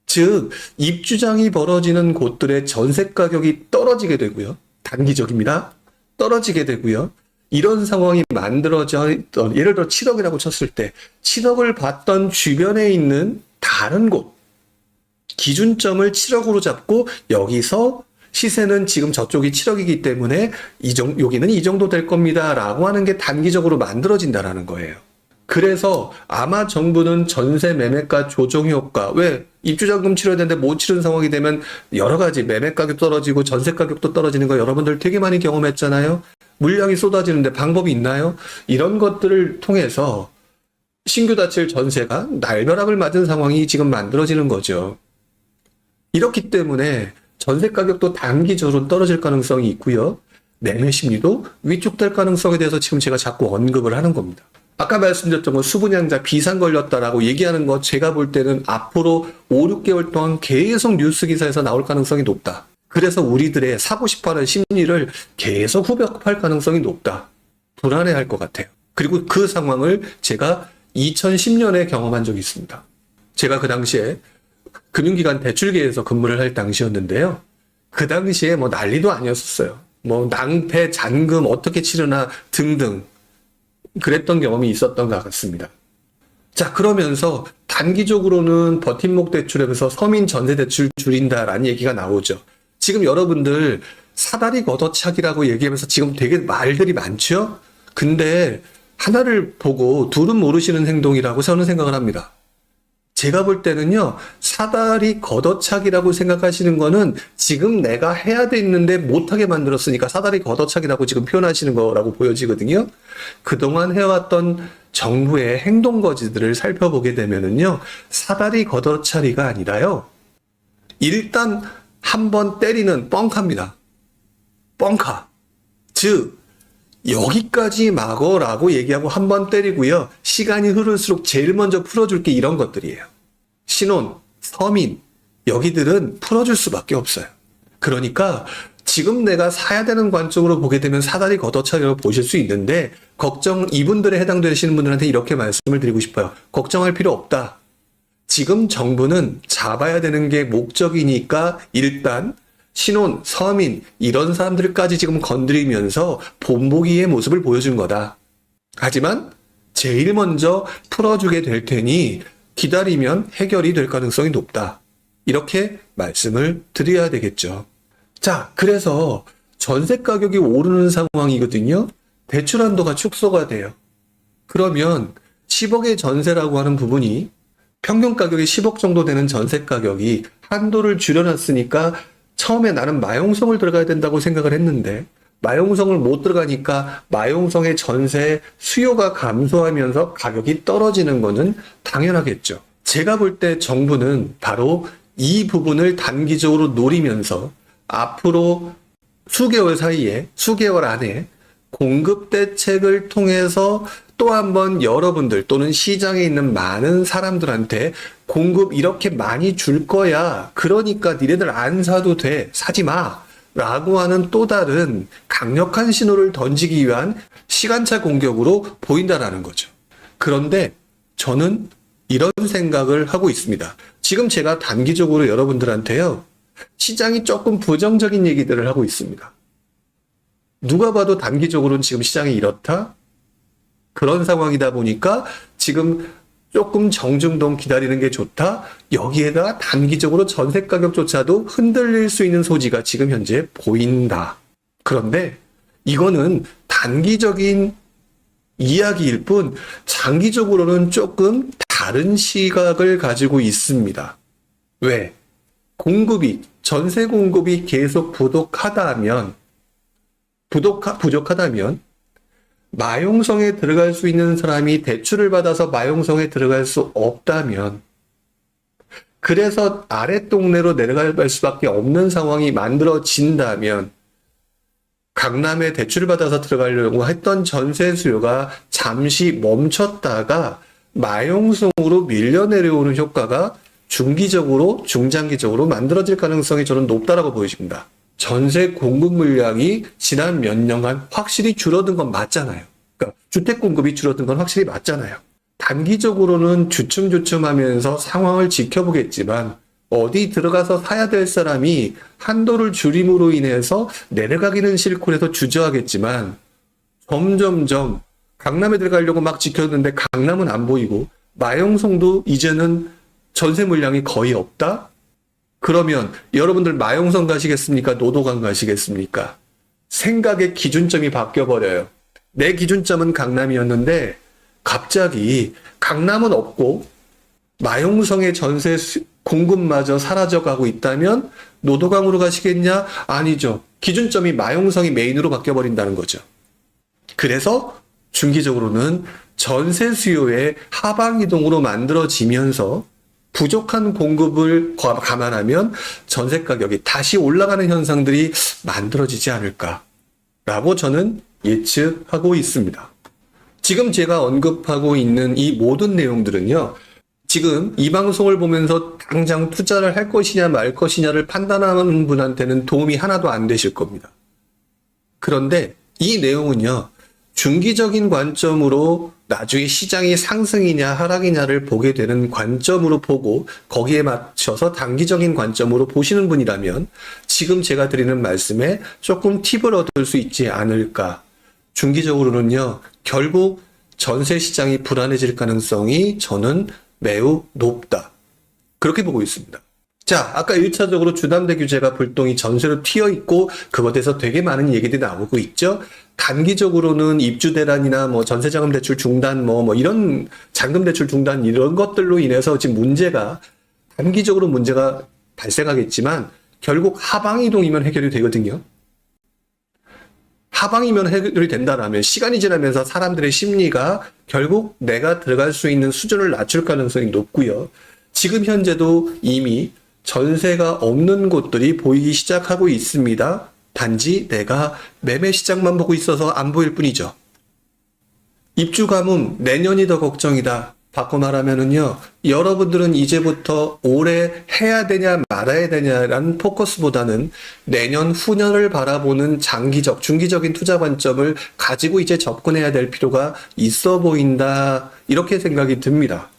즉 입주장이 벌어지는 곳들의 전세 가격이 떨어지게 되고요. 단기적입니다. 떨어지게 되고요. 이런 상황이 만들어져 있던 예를 들어 7억이라고 쳤을 때 7억을 받던 주변에 있는 다른 곳 기준점을 7억으로 잡고 여기서 시세는 지금 저쪽이 7억이기 때문에 여기는 이 정도 될 겁니다 라고 하는 게 단기적으로 만들어진다라는 거예요. 그래서 아마 정부는 전세 매매가 조정 효과 왜 입주자금 치러야 되는데 못 치른 상황이 되면 여러 가지 매매 가격 떨어지고 전세 가격도 떨어지는 거 여러분들 되게 많이 경험했잖아요. 물량이 쏟아지는데 방법이 있나요? 이런 것들을 통해서 신규 닫힐 전세가 날벼락을 맞은 상황이 지금 만들어지는 거죠. 이렇기 때문에 전세 가격도 단기적으로 떨어질 가능성이 있고요. 매매 심리도 위축될 가능성에 대해서 지금 제가 자꾸 언급을 하는 겁니다. 아까 말씀드렸던 건 수분양자 비상 걸렸다라고 얘기하는 거 제가 볼 때는 앞으로 5, 6개월 동안 계속 뉴스 기사에서 나올 가능성이 높다. 그래서 우리들의 사고 싶어하는 심리를 계속 후벼할 가능성이 높다. 불안해할 것 같아요. 그리고 그 상황을 제가 2010년에 경험한 적이 있습니다. 제가 그 당시에 금융기관 대출계에서 근무를 할 당시였는데요. 그 당시에 뭐 난리도 아니었어요. 뭐 낭패, 잔금 어떻게 치르나 등등 그랬던 경험이 있었던 것 같습니다. 자, 그러면서 단기적으로는 버팀목 대출에서 서민 전세 대출 줄인다라는 얘기가 나오죠. 지금 여러분들 사다리 걷어차기라고 얘기하면서 지금 되게 말들이 많죠? 근데 하나를 보고 둘은 모르시는 행동이라고 저는 생각을 합니다. 제가 볼 때는요, 사다리 걷어차기라고 생각하시는 거는 지금 내가 해야 되는데 못하게 만들었으니까 사다리 걷어차기라고 지금 표현하시는 거라고 보여지거든요. 그동안 해왔던 정부의 행동거지들을 살펴보게 되면은요, 사다리 걷어차기가 아니라요, 일단 한번 때리는 뻥카입니다. 뻥카. 즉, 여기까지 막어라고 얘기하고 한 번 때리고요. 시간이 흐를수록 제일 먼저 풀어줄 게 이런 것들이에요. 신혼, 서민, 여기들은 풀어줄 수밖에 없어요. 그러니까 지금 내가 사야 되는 관점으로 보게 되면 사다리 걷어차기라고 보실 수 있는데 이분들에 해당되시는 분들한테 이렇게 말씀을 드리고 싶어요. 걱정할 필요 없다. 지금 정부는 잡아야 되는 게 목적이니까 일단 신혼, 서민 이런 사람들까지 지금 건드리면서 본보기의 모습을 보여준 거다. 하지만 제일 먼저 풀어주게 될 테니 기다리면 해결이 될 가능성이 높다. 이렇게 말씀을 드려야 되겠죠. 자, 그래서 전세 가격이 오르는 상황이거든요. 대출 한도가 축소가 돼요. 그러면 10억의 전세라고 하는 부분이 평균 가격이 10억 정도 되는 전세 가격이 한도를 줄여놨으니까 처음에 나는 마용성을 들어가야 된다고 생각을 했는데 마용성을 못 들어가니까 마용성의 전세 수요가 감소하면서 가격이 떨어지는 것은 당연하겠죠. 제가 볼 때 정부는 바로 이 부분을 단기적으로 노리면서 앞으로 수개월 안에 공급 대책을 통해서 또 한 번 여러분들 또는 시장에 있는 많은 사람들한테 공급 이렇게 많이 줄 거야. 그러니까 니네들 안 사도 돼. 사지 마. 라고 하는 또 다른 강력한 신호를 던지기 위한 시간차 공격으로 보인다라는 거죠. 그런데 저는 이런 생각을 하고 있습니다. 지금 제가 단기적으로 여러분들한테요. 시장이 조금 부정적인 얘기들을 하고 있습니다. 누가 봐도 단기적으로는 지금 시장이 이렇다? 그런 상황이다 보니까 지금 조금 정중동 기다리는 게 좋다? 여기에다가 단기적으로 전세 가격조차도 흔들릴 수 있는 소지가 지금 현재 보인다. 그런데 이거는 단기적인 이야기일 뿐 장기적으로는 조금 다른 시각을 가지고 있습니다. 왜? 전세 공급이 계속 부족하다면 마용성에 들어갈 수 있는 사람이 대출을 받아서 마용성에 들어갈 수 없다면 그래서 아랫동네로 내려갈 수밖에 없는 상황이 만들어진다면 강남에 대출을 받아서 들어가려고 했던 전세 수요가 잠시 멈췄다가 마용성으로 밀려 내려오는 효과가 중기적으로 중장기적으로 만들어질 가능성이 저는 높다라고 보여집니다. 전세 공급 물량이 지난 몇 년간 확실히 줄어든 건 맞잖아요. 그러니까 주택 공급이 줄어든 건 확실히 맞잖아요. 단기적으로는 주춤주춤하면서 상황을 지켜보겠지만 어디 들어가서 사야 될 사람이 한도를 줄임으로 인해서 내려가기는 싫고 해서 주저하겠지만 점점점 강남에 들어가려고 막 지켰는데 강남은 안 보이고 마용성도 이제는 전세 물량이 거의 없다? 그러면 여러분들 마용성 가시겠습니까? 노도강 가시겠습니까? 생각의 기준점이 바뀌어버려요. 내 기준점은 강남이었는데 갑자기 강남은 없고 마용성의 전세 공급마저 사라져가고 있다면 노도강으로 가시겠냐? 아니죠. 기준점이 마용성이 메인으로 바뀌어버린다는 거죠. 그래서 중기적으로는 전세 수요의 하방이동으로 만들어지면서 부족한 공급을 감안하면 전세 가격이 다시 올라가는 현상들이 만들어지지 않을까라는 라고 저는 예측하고 있습니다. 지금 제가 언급하고 있는 이 모든 내용들은요, 지금 이 방송을 보면서 당장 투자를 할 것이냐 말 것이냐를 판단하는 분한테는 도움이 하나도 안 되실 겁니다. 그런데 이 내용은요, 중기적인 관점으로 나중에 시장이 상승이냐 하락이냐를 보게 되는 관점으로 보고 거기에 맞춰서 단기적인 관점으로 보시는 분이라면 지금 제가 드리는 말씀에 조금 팁을 얻을 수 있지 않을까. 중기적으로는요, 결국 전세 시장이 불안해질 가능성이 저는 매우 높다. 그렇게 보고 있습니다. 자, 아까 1차적으로 주담대 규제가 불똥이 전세로 튀어있고 그것에 대해서 되게 많은 얘기들이 나오고 있죠. 단기적으로는 입주 대란이나 뭐 전세자금 대출 중단 뭐 이런 잔금 대출 중단 이런 것들로 인해서 지금 단기적으로 문제가 발생하겠지만 결국 하방 이동이면 해결이 되거든요. 하방이면 해결이 된다라면 시간이 지나면서 사람들의 심리가 결국 내가 들어갈 수 있는 수준을 낮출 가능성이 높고요. 지금 현재도 이미 전세가 없는 곳들이 보이기 시작하고 있습니다. 단지 내가 매매 시장만 보고 있어서 안 보일 뿐이죠. 입주 가뭄 내년이 더 걱정이다. 바꿔 말하면은요, 여러분들은 이제부터 올해 해야 되냐 말아야 되냐라는 포커스보다는 내년 후년을 바라보는 장기적, 중기적인 투자 관점을 가지고 이제 접근해야 될 필요가 있어 보인다. 이렇게 생각이 듭니다.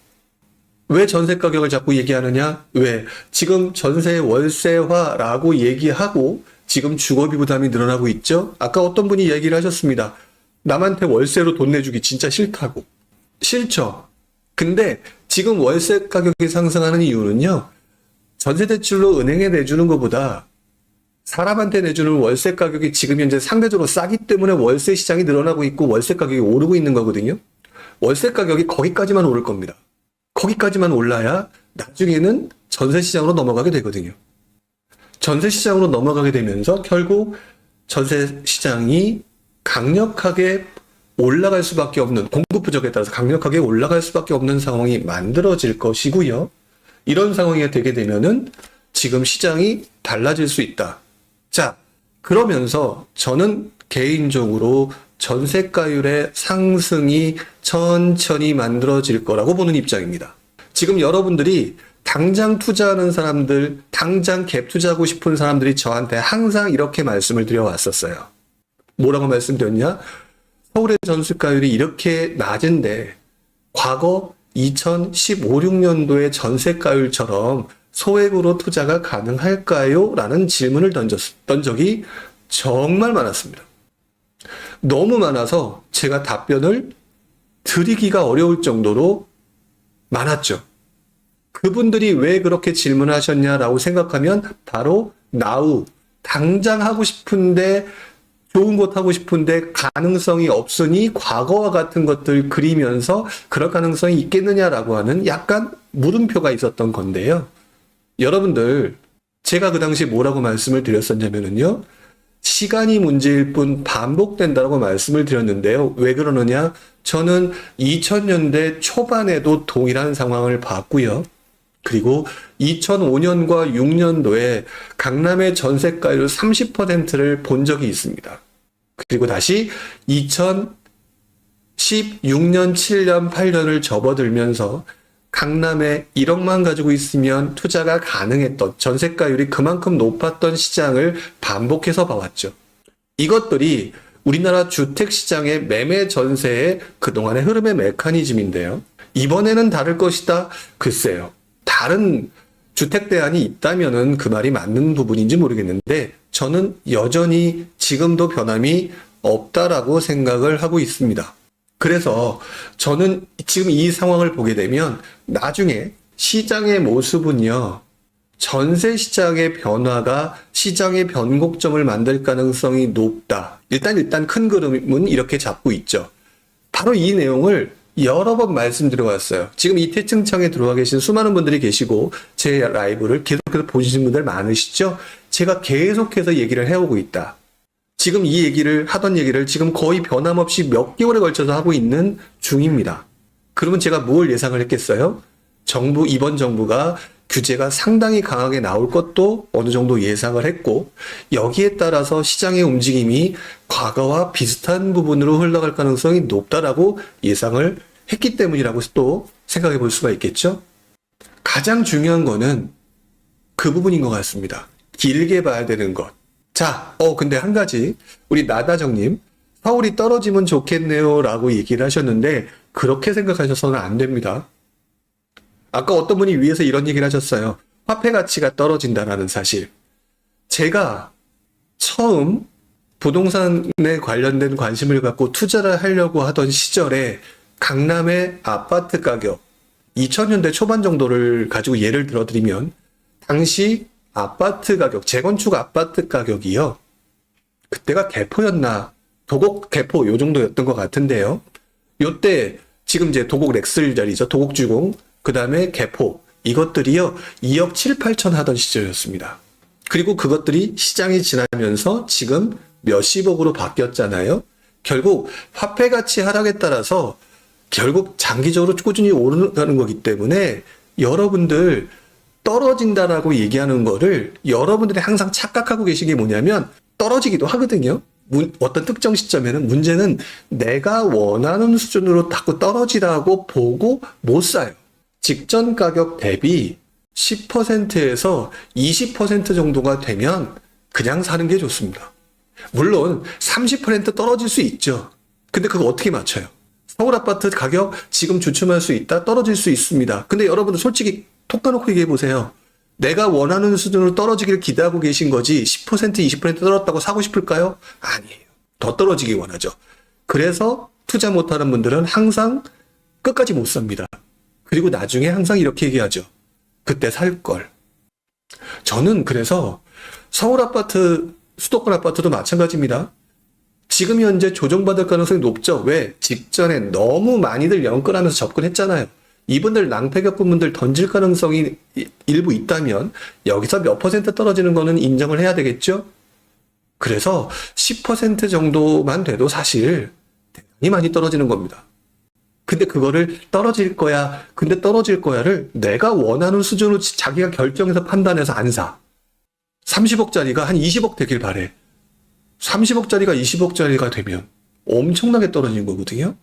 왜 전세 가격을 자꾸 얘기하느냐? 왜? 지금 전세 월세화라고 얘기하고 지금 주거비 부담이 늘어나고 있죠? 아까 어떤 분이 얘기를 하셨습니다. 남한테 월세로 돈 내주기 진짜 싫다고. 싫죠? 근데 지금 월세 가격이 상승하는 이유는요, 전세 대출로 은행에 내주는 것보다 사람한테 내주는 월세 가격이 지금 현재 상대적으로 싸기 때문에 월세 시장이 늘어나고 있고 월세 가격이 오르고 있는 거거든요. 월세 가격이 거기까지만 오를 겁니다. 거기까지만 올라야 나중에는 전세 시장으로 넘어가게 되거든요. 전세 시장으로 넘어가게 되면서 결국 전세 시장이 강력하게 올라갈 수밖에 없는, 공급 부족에 따라서 강력하게 올라갈 수밖에 없는 상황이 만들어질 것이고요. 이런 상황이 되게 되면은 지금 시장이 달라질 수 있다. 자, 그러면서 저는 개인적으로 전세가율의 상승이 천천히 만들어질 거라고 보는 입장입니다. 지금 여러분들이 당장 투자하는 사람들, 당장 갭 투자하고 싶은 사람들이 저한테 항상 이렇게 말씀을 드려왔었어요. 뭐라고 말씀드렸냐? 서울의 전세가율이 이렇게 낮은데 과거 2015, 16년도의 전세가율처럼 소액으로 투자가 가능할까요? 라는 질문을 던졌던 적이 정말 많았습니다. 너무 많아서 제가 답변을 드리기가 어려울 정도로 많았죠. 그분들이 왜 그렇게 질문하셨냐라고 생각하면 바로 now, 당장 하고 싶은데 좋은 곳 하고 싶은데 가능성이 없으니 과거와 같은 것들 그리면서 그럴 가능성이 있겠느냐라고 하는 약간 물음표가 있었던 건데요. 여러분들, 제가 그 당시 뭐라고 말씀을 드렸었냐면요. 시간이 문제일 뿐 반복된다고 말씀을 드렸는데요. 왜 그러느냐? 저는 2000년대 초반에도 동일한 상황을 봤고요. 그리고 2005년과 6년도에 강남의 전세가율 30%를 본 적이 있습니다. 그리고 다시 2016년, 7년, 8년을 접어들면서 강남에 1억만 가지고 있으면 투자가 가능했던, 전세가율이 그만큼 높았던 시장을 반복해서 봐왔죠. 이것들이 우리나라 주택시장의 매매 전세의 그동안의 흐름의 메커니즘인데요. 이번에는 다를 것이다. 글쎄요. 다른 주택 대안이 있다면은 그 말이 맞는 부분인지 모르겠는데 저는 여전히 지금도 변함이 없다라고 생각을 하고 있습니다. 그래서 저는 지금 이 상황을 보게 되면 나중에 시장의 모습은요, 전세 시장의 변화가 시장의 변곡점을 만들 가능성이 높다. 일단 큰 그림은 이렇게 잡고 있죠. 바로 이 내용을 여러 번 말씀드려왔어요. 지금 이 채팅창에 들어와 계신 수많은 분들이 계시고 제 라이브를 계속해서 보시는 분들 많으시죠? 제가 계속해서 얘기를 해오고 있다. 지금 이 얘기를 하던 얘기를 지금 거의 변함없이 몇 개월에 걸쳐서 하고 있는 중입니다. 그러면 제가 뭘 예상을 했겠어요? 이번 정부가 규제가 상당히 강하게 나올 것도 어느 정도 예상을 했고, 여기에 따라서 시장의 움직임이 과거와 비슷한 부분으로 흘러갈 가능성이 높다라고 예상을 했기 때문이라고 또 생각해 볼 수가 있겠죠. 가장 중요한 거는 그 부분인 것 같습니다. 길게 봐야 되는 것. 자, 근데 한 가지, 우리 나다정님, 서울이 떨어지면 좋겠네요 라고 얘기를 하셨는데, 그렇게 생각하셔서는 안 됩니다. 아까 어떤 분이 위에서 이런 얘기를 하셨어요. 화폐 가치가 떨어진다라는 사실. 제가 처음 부동산에 관련된 관심을 갖고 투자를 하려고 하던 시절에 강남의 아파트 가격, 2000년대 초반 정도를 가지고 예를 들어드리면, 당시 아파트 가격, 재건축 아파트 가격이요. 그때가 개포였나, 도곡 개포 요 정도였던 것 같은데요. 요때 지금 이제 도곡 렉슬 자리죠. 도곡 주공, 그 다음에 개포, 이것들이요 2억 7, 8천 하던 시절이었습니다. 그리고 그것들이 시장이 지나면서 지금 몇십억으로 바뀌었잖아요. 결국 화폐 가치 하락에 따라서 결국 장기적으로 꾸준히 오르는 거기 때문에 여러분들 떨어진다라고 얘기하는 거를 여러분들이 항상 착각하고 계신 게 뭐냐면, 떨어지기도 하거든요. 어떤 특정 시점에는. 문제는 내가 원하는 수준으로 자꾸 떨어지라고 보고 못 사요. 직전 가격 대비 10%에서 20% 정도가 되면 그냥 사는 게 좋습니다. 물론 30% 떨어질 수 있죠. 근데 그거 어떻게 맞춰요? 서울 아파트 가격 지금 주춤할 수 있다? 떨어질 수 있습니다. 근데 여러분들 솔직히 톡 까놓고 얘기해 보세요. 내가 원하는 수준으로 떨어지기를 기대하고 계신 거지 10%, 20% 떨어졌다고 사고 싶을까요? 아니에요. 더 떨어지기 원하죠. 그래서 투자 못하는 분들은 항상 끝까지 못 삽니다. 그리고 나중에 항상 이렇게 얘기하죠. 그때 살 걸. 저는 그래서 서울 아파트, 수도권 아파트도 마찬가지입니다. 지금 현재 조정받을 가능성이 높죠. 왜? 직전에 너무 많이들 연끌하면서 접근했잖아요. 이분들 낭패 겪은 분들 던질 가능성이 일부 있다면 여기서 몇 퍼센트 떨어지는 거는 인정을 해야 되겠죠? 그래서 10% 정도만 돼도 사실 대단히 많이 떨어지는 겁니다. 근데 그거를 떨어질 거야, 근데 떨어질 거야를 내가 원하는 수준으로 자기가 결정해서 판단해서 안 사. 30억짜리가 한 20억 되길 바래. 30억짜리가 20억짜리가 되면 엄청나게 떨어지는 거거든요.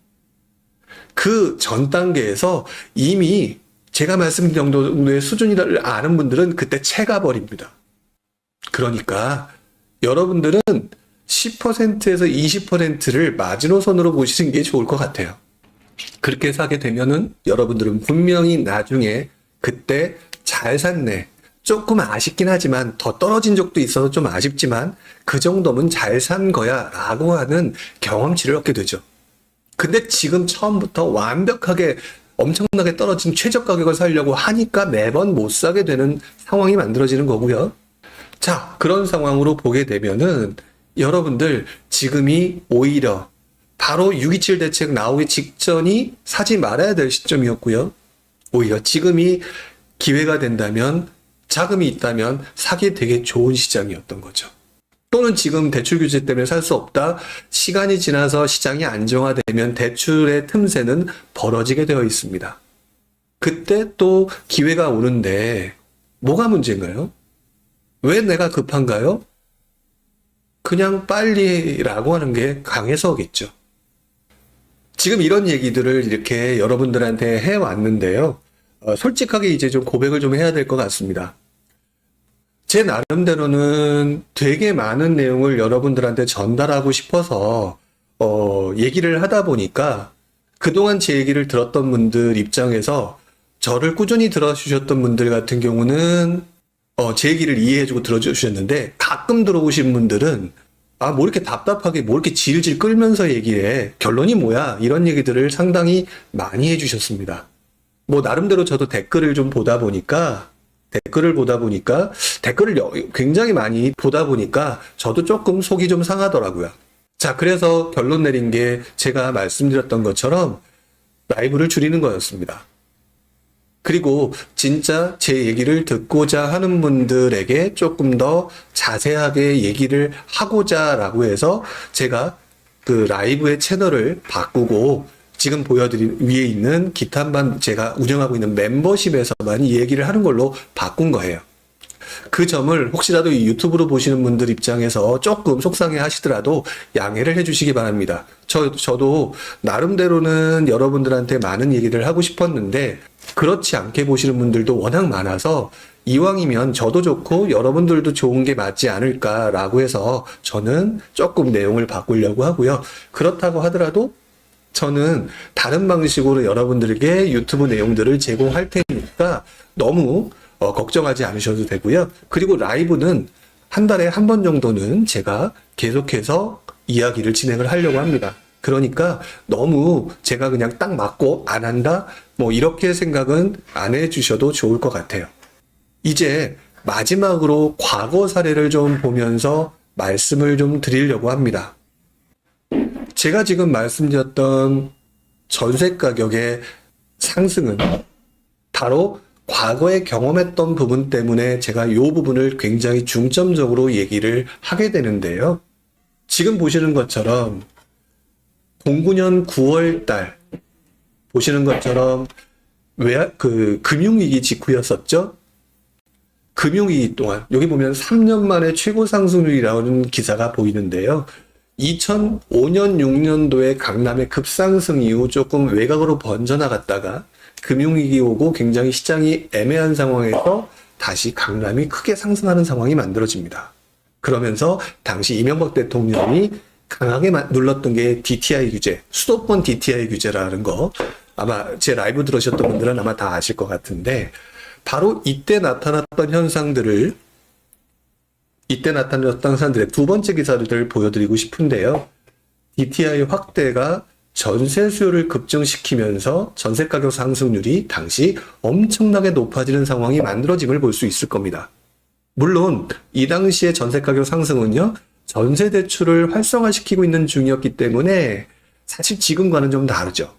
그 전 단계에서 이미 제가 말씀드린 정도의 수준을 아는 분들은 그때 채가 버립니다. 그러니까 여러분들은 10%에서 20%를 마지노선으로 보시는 게 좋을 것 같아요. 그렇게 사게 되면은 여러분들은 분명히 나중에 그때 잘 샀네. 조금 아쉽긴 하지만 더 떨어진 적도 있어서 좀 아쉽지만 그 정도면 잘 산 거야 라고 하는 경험치를 얻게 되죠. 근데 지금 처음부터 완벽하게 엄청나게 떨어진 최저 가격을 사려고 하니까 매번 못 사게 되는 상황이 만들어지는 거고요. 자, 그런 상황으로 보게 되면은 여러분들 지금이 오히려 바로 6.27 대책 나오기 직전이 사지 말아야 될 시점이었고요. 오히려 지금이 기회가 된다면, 자금이 있다면 사기 되게 좋은 시장이었던 거죠. 또는 지금 대출 규제 때문에 살 수 없다. 시간이 지나서 시장이 안정화되면 대출의 틈새는 벌어지게 되어 있습니다. 그때 또 기회가 오는데 뭐가 문제인가요? 왜 내가 급한가요? 그냥 빨리라고 하는 게 강해서겠죠. 지금 이런 얘기들을 이렇게 여러분들한테 해왔는데요. 솔직하게 이제 좀 고백을 좀 해야 될 것 같습니다. 제 나름대로는 되게 많은 내용을 여러분들한테 전달하고 싶어서 얘기를 하다 보니까 그동안 제 얘기를 들었던 분들 입장에서 저를 꾸준히 들어주셨던 분들 같은 경우는 제 얘기를 이해해주고 들어주셨는데, 가끔 들어오신 분들은 뭐 이렇게 답답하게 뭐 이렇게 질질 끌면서 얘기해, 결론이 뭐야, 이런 얘기들을 상당히 많이 해주셨습니다. 뭐 나름대로 저도 댓글을 보다 보니까 댓글을 굉장히 많이 보다 보니까 저도 조금 속이 좀 상하더라고요. 자, 그래서 결론 내린 게 제가 말씀드렸던 것처럼 라이브를 줄이는 거였습니다. 그리고 진짜 제 얘기를 듣고자 하는 분들에게 조금 더 자세하게 얘기를 하고자 라고 해서 제가 그 라이브의 채널을 바꾸고 지금 보여드린 위에 있는 기탄반 제가 운영하고 있는 멤버십에서만 이 얘기를 하는 걸로 바꾼 거예요. 그 점을 혹시라도 이 유튜브로 보시는 분들 입장에서 조금 속상해 하시더라도 양해를 해주시기 바랍니다. 저도 나름대로는 여러분들한테 많은 얘기를 하고 싶었는데 그렇지 않게 보시는 분들도 워낙 많아서 이왕이면 저도 좋고 여러분들도 좋은 게 맞지 않을까라고 해서 저는 조금 내용을 바꾸려고 하고요. 그렇다고 하더라도 저는 다른 방식으로 여러분들에게 유튜브 내용들을 제공할 테니까 너무 걱정하지 않으셔도 되고요. 그리고 라이브는 한 달에 한 번 정도는 제가 계속해서 이야기를 진행을 하려고 합니다. 그러니까 너무 제가 그냥 딱 맞고 안 한다 뭐 이렇게 생각은 안 해주셔도 좋을 것 같아요. 이제 마지막으로 과거 사례를 좀 보면서 말씀을 좀 드리려고 합니다. 제가 지금 말씀드렸던 전세 가격의 상승은 바로 과거에 경험했던 부분 때문에 제가 이 부분을 굉장히 중점적으로 얘기를 하게 되는데요. 지금 보시는 것처럼 09년 9월 달 보시는 것처럼 금융위기 직후였었죠. 금융위기 동안 여기 보면 3년 만에 최고 상승률이라는 기사가 보이는데요. 2005년 6년도에 강남의 급상승 이후 조금 외곽으로 번져나갔다가 금융위기 오고 굉장히 시장이 애매한 상황에서 다시 강남이 크게 상승하는 상황이 만들어집니다. 그러면서 당시 이명박 대통령이 강하게 눌렀던 게 DTI 규제, 수도권 DTI 규제라는 거 아마 제 라이브 들으셨던 분들은 아마 다 아실 것 같은데 바로 이때 나타났던 현상들의 두 번째 기사를 보여드리고 싶은데요. DTI 확대가 전세 수요를 급증시키면서 전세 가격 상승률이 당시 엄청나게 높아지는 상황이 만들어짐을 볼 수 있을 겁니다. 물론 이 당시의 전세 가격 상승은요. 전세 대출을 활성화시키고 있는 중이었기 때문에 사실 지금과는 좀 다르죠.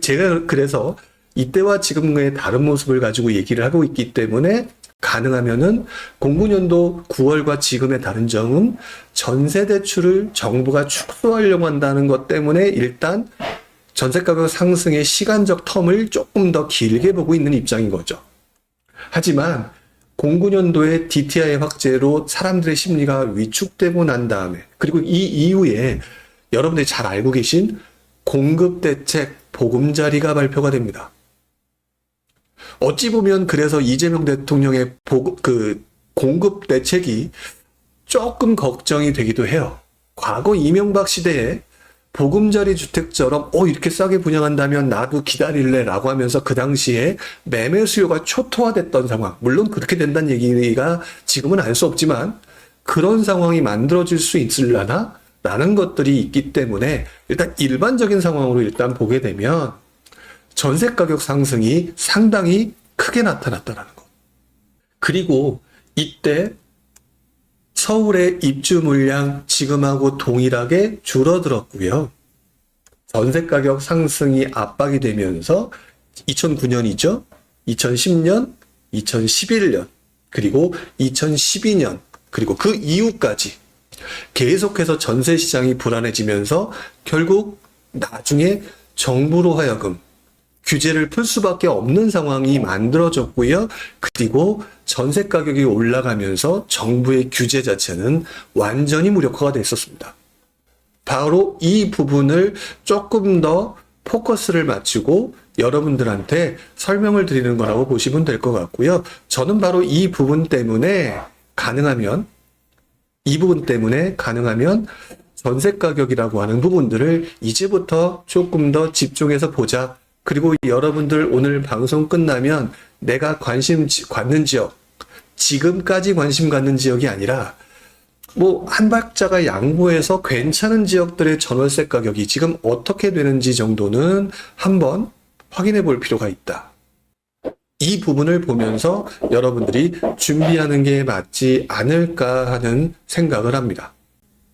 제가 그래서 이때와 지금의 다른 모습을 가지고 얘기를 하고 있기 때문에 가능하면은 09년도 9월과 지금의 다른 점은 전세 대출을 정부가 축소하려고 한다는 것 때문에 일단 전세 가격 상승의 시간적 텀을 조금 더 길게 보고 있는 입장인 거죠. 하지만 09년도에 DTI 확대로 사람들의 심리가 위축되고 난 다음에 그리고 이 이후에 여러분들이 잘 알고 계신 공급대책 보금자리가 발표가 됩니다. 어찌 보면 그래서 이재명 대통령의 공급 대책이 조금 걱정이 되기도 해요. 과거 이명박 시대에 보금자리 주택처럼 이렇게 싸게 분양한다면 나도 기다릴래 라고 하면서 그 당시에 매매 수요가 초토화됐던 상황. 물론 그렇게 된다는 얘기가 지금은 알 수 없지만 그런 상황이 만들어질 수 있으려나? 라는 것들이 있기 때문에 일단 일반적인 상황으로 일단 보게 되면 전세 가격 상승이 상당히 크게 나타났다는 것. 그리고 이때 서울의 입주 물량 지금하고 동일하게 줄어들었고요. 전세 가격 상승이 압박이 되면서 2009년이죠. 2010년, 2011년, 그리고 2012년, 그리고 그 이후까지 계속해서 전세 시장이 불안해지면서 결국 나중에 정부로 하여금 규제를 풀 수밖에 없는 상황이 만들어졌고요. 그리고 전세 가격이 올라가면서 정부의 규제 자체는 완전히 무력화가 됐었습니다. 바로 이 부분을 조금 더 포커스를 맞추고 여러분들한테 설명을 드리는 거라고 보시면 될 것 같고요. 저는 바로 이 부분 때문에 가능하면 전세 가격이라고 하는 부분들을 이제부터 조금 더 집중해서 보자. 그리고 여러분들 오늘 방송 끝나면 내가 관심 갖는 지역, 지금까지 관심 갖는 지역이 아니라 한 박자가 양보해서 괜찮은 지역들의 전월세 가격이 지금 어떻게 되는지 정도는 한번 확인해 볼 필요가 있다. 이 부분을 보면서 여러분들이 준비하는 게 맞지 않을까 하는 생각을 합니다.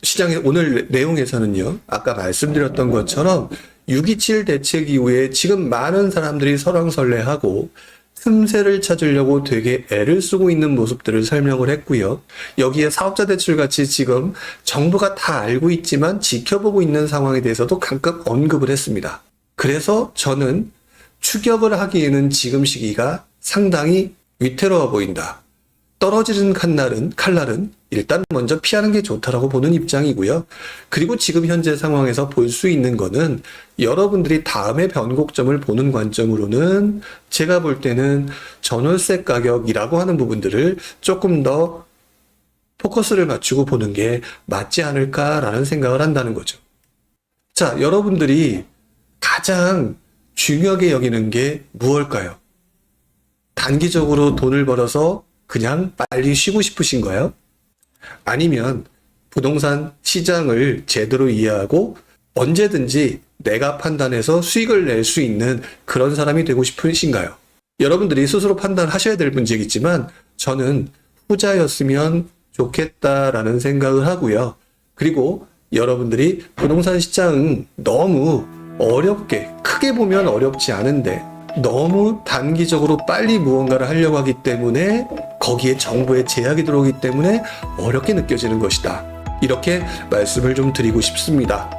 시장의 오늘 내용에서는요, 아까 말씀드렸던 것처럼 6.27 대책 이후에 지금 많은 사람들이 설왕설래하고 틈새를 찾으려고 되게 애를 쓰고 있는 모습들을 설명을 했고요. 여기에 사업자 대출 같이 지금 정부가 다 알고 있지만 지켜보고 있는 상황에 대해서도 가끔 언급을 했습니다. 그래서 저는 추격을 하기에는 지금 시기가 상당히 위태로워 보인다. 떨어지는 칼날은 일단 먼저 피하는 게 좋다라고 보는 입장이고요. 그리고 지금 현재 상황에서 볼 수 있는 거는 여러분들이 다음의 변곡점을 보는 관점으로는 제가 볼 때는 전월세 가격이라고 하는 부분들을 조금 더 포커스를 맞추고 보는 게 맞지 않을까라는 생각을 한다는 거죠. 자, 여러분들이 가장 중요하게 여기는 게 무엇일까요? 단기적으로 돈을 벌어서 그냥 빨리 쉬고 싶으신가요? 아니면 부동산 시장을 제대로 이해하고 언제든지 내가 판단해서 수익을 낼 수 있는 그런 사람이 되고 싶으신가요? 여러분들이 스스로 판단하셔야 될 문제겠지만 저는 후자였으면 좋겠다라는 생각을 하고요. 그리고 여러분들이 부동산 시장 너무 어렵게, 크게 보면 어렵지 않은데 너무 단기적으로 빨리 무언가를 하려고 하기 때문에 거기에 정부의 제약이 들어오기 때문에 어렵게 느껴지는 것이다. 이렇게 말씀을 좀 드리고 싶습니다.